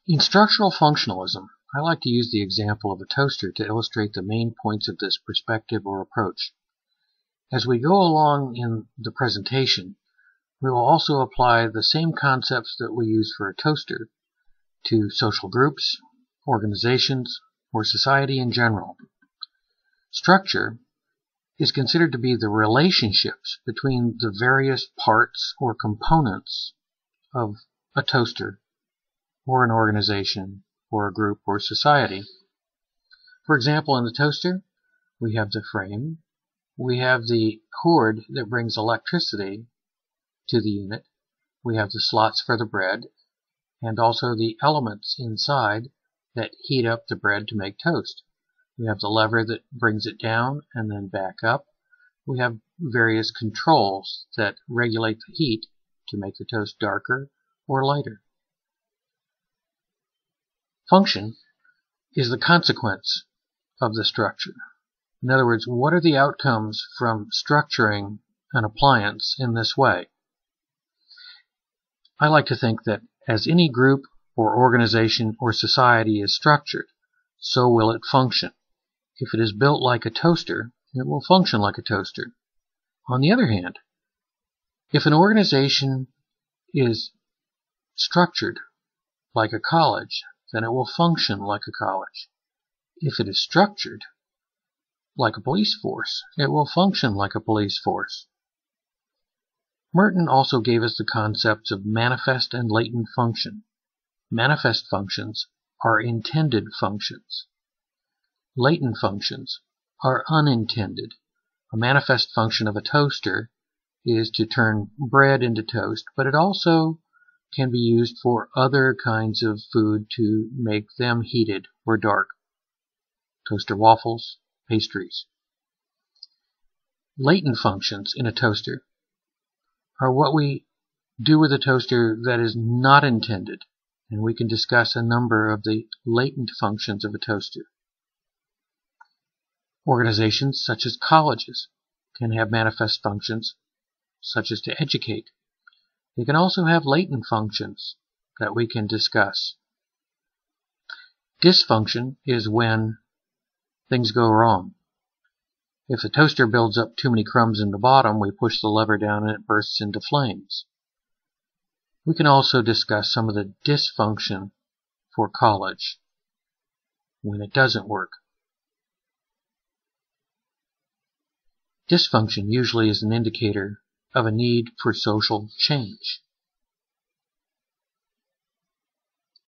In structural functionalism, I like to use the example of a toaster to illustrate the main points of this perspective or approach. As we go along in the presentation, we will also apply the same concepts that we use for a toaster to social groups, organizations, or society in general. Structure is considered to be the relationships between the various parts or components of a toaster or an organization or a group or society. For example, in the toaster, we have the frame, we have the cord that brings electricity to the unit, we have the slots for the bread, and also the elements inside that heat up the bread to make toast. We have the lever that brings it down and then back up. We have various controls that regulate the heat to make the toast darker or lighter. Function is the consequence of the structure. In other words, what are the outcomes from structuring an appliance in this way? I like to think that as any group or organization or society is structured, so will it function. If it is built like a toaster, it will function like a toaster. On the other hand, if an organization is structured like a college, then it will function like a college. If it is structured like a police force, it will function like a police force. Merton also gave us the concepts of manifest and latent function. Manifest functions are intended functions. Latent functions are unintended. A manifest function of a toaster is to turn bread into toast, but it also can be used for other kinds of food to make them heated or dark. Toaster waffles, pastries. Latent functions in a toaster are what we do with a toaster that is not intended, and we can discuss a number of the latent functions of a toaster. Organizations such as colleges can have manifest functions, such as to educate. They can also have latent functions that we can discuss. Dysfunction is when things go wrong. If the toaster builds up too many crumbs in the bottom, we push the lever down and it bursts into flames. We can also discuss some of the dysfunction for college when it doesn't work. Dysfunction usually is an indicator of a need for social change.